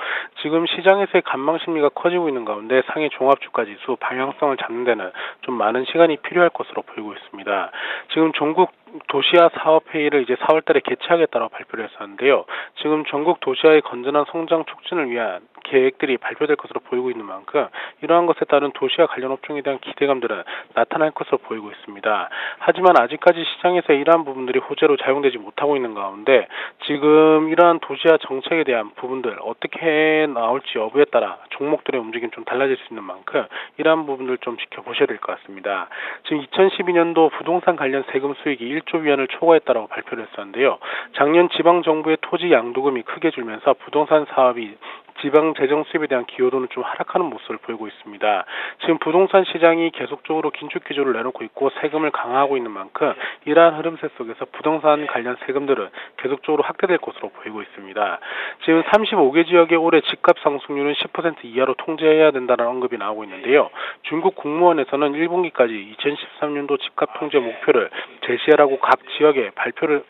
지금 시장에서의 관망 심리가 커지고 있는 가운데 상해 종합주가지수 방향성을 잡는 데는 좀 많은 시간이 필요할 것으로 보이고 있습니다. 지금 전국 도시화 사업회의를 이제 4월달에 개최하겠다고 발표를 했었는데요. 지금 전국 도시화의 건전한 성장 촉진을 위한 계획들이 발표될 것으로 보이고 있는 만큼, 이러한 것에 따른 도시화 관련 업종에 대한 기대감들은 나타날 것으로 보이고 있습니다. 하지만 아직까지 시장에서 이러한 부분들이 호재로 작용되지 못하고 있는 가운데, 지금 이러한 도시화 정책에 대한 부분들 어떻게 나올지 여부에 따라 종목들의 움직임 좀 달라질 수 있는 만큼, 이러한 부분들 좀 지켜보셔야 될 것 같습니다. 지금 2012년도 부동산 관련 세금 수익이 1조 위안을 초과했다고 발표를 했었는데요. 작년 지방정부의 토지 양도금이 크게 줄면서 부동산 사업이 지방 재정 수입에 대한 기여도는 좀 하락하는 모습을 보이고 있습니다. 지금 부동산 시장이 계속적으로 긴축 기조를 내놓고 있고 세금을 강화하고 있는 만큼, 이러한 흐름세 속에서 부동산 관련 세금들은 계속적으로 확대될 것으로 보이고 있습니다. 지금 35개 지역의 올해 집값 상승률은 10% 이하로 통제해야 된다는 언급이 나오고 있는데요. 중국 국무원에서는 1분기까지 2013년도 집값 통제 목표를 제시하라고 각 지역에 발표를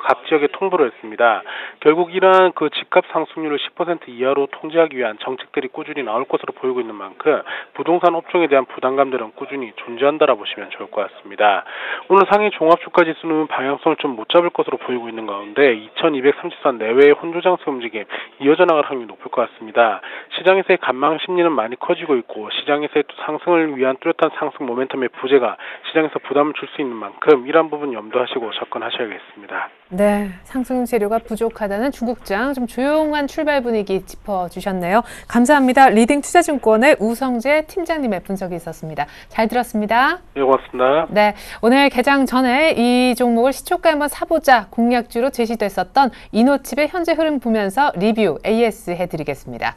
각 지역에 통보를 했습니다. 결국 이러한 그 집값 상승률을 10% 이하로 통제하기 위한 정책들이 꾸준히 나올 것으로 보이고 있는 만큼 부동산 업종에 대한 부담감들은 꾸준히 존재한다라 보시면 좋을 것 같습니다. 오늘 상해 종합주가지수는 방향성을 좀 못 잡을 것으로 보이고 있는 가운데 2234 내외의 혼조장세 움직임 이어져 나갈 확률이 높을 것 같습니다. 시장에서의 관망 심리는 많이 커지고 있고 시장에서의 상승을 위한 뚜렷한 상승 모멘텀의 부재가 시장에서 부담을 줄 수 있는 만큼 이러한 부분 염두하시고 접근하셔야겠습니다.
네, 상승 재료가 부족하다는 중국장 좀 조용한 출발 분위기 짚어주셨네요. 감사합니다. 리딩 투자증권의 우성재 팀장님의 분석이 있었습니다. 잘 들었습니다.
네, 고맙습니다.
네, 오늘 개장 전에 이 종목을 시초가에 한번 사보자 공략주로 제시됐었던 이노칩의 현재 흐름 보면서 리뷰 AS 해드리겠습니다.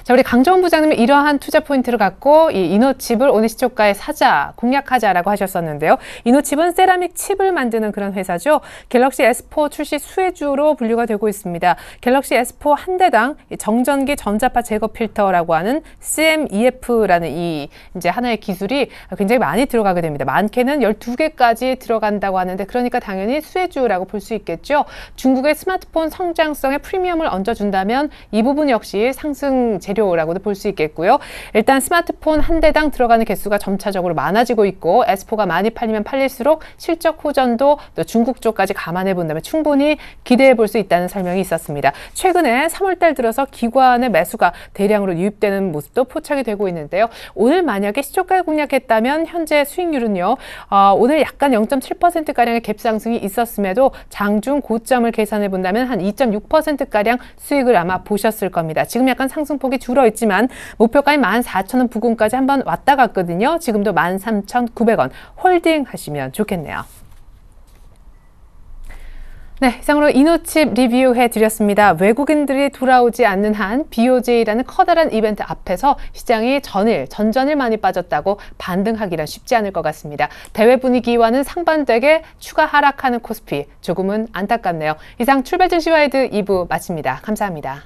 자, 우리 강정원 부장님이 이러한 투자 포인트를 갖고 이 이노칩을 오늘 시초가에 사자, 공략하자라고 하셨었는데요. 이노칩은 세라믹 칩을 만드는 그런 회사죠. 갤럭시 S4 출시 수혜주로 분류가 되고 있습니다. 갤럭시 S4 한 대당 정전기 전자파 제거 필터라고 하는 CMEF라는 이 이제 하나의 기술이 굉장히 많이 들어가게 됩니다. 많게는 12개까지 들어간다고 하는데 그러니까 당연히 수혜주라고 볼 수 있겠죠. 중국의 스마트폰 성장성에 프리미엄을 얹어준다면 이 부분 역시 상승 재료라고도 볼 수 있겠고요. 일단 스마트폰 한 대당 들어가는 개수가 점차적으로 많아지고 있고 S4가 많이 팔리면 팔릴수록 실적 호전도 또 중국 쪽까지 감안해 본다면 충분히 기대해 볼 수 있다는 설명이 있었습니다. 최근에 3월달 들어서 기관의 매수가 대량으로 유입되는 모습도 포착이 되고 있는데요. 오늘 만약에 시초가에 공략했다면 현재 수익률은요. 오늘 약간 0.7%가량의 갭상승이 있었음에도 장중 고점을 계산해 본다면 한 2.6%가량 수익을 아마 보셨을 겁니다. 지금 약간 상승폭이 줄어 있지만 목표가인 14,000원 부근까지 한번 왔다 갔거든요. 지금도 13,900원 홀딩 하시면 좋겠네요. 네, 이상으로 이노칩 리뷰해드렸습니다. 외국인들이 돌아오지 않는 한 BOJ라는 커다란 이벤트 앞에서 시장이 전전일 많이 빠졌다고 반등하기란 쉽지 않을 것 같습니다. 대외 분위기와는 상반되게 추가 하락하는 코스피 조금은 안타깝네요. 이상 출발 증시와이드 2부 마칩니다. 감사합니다.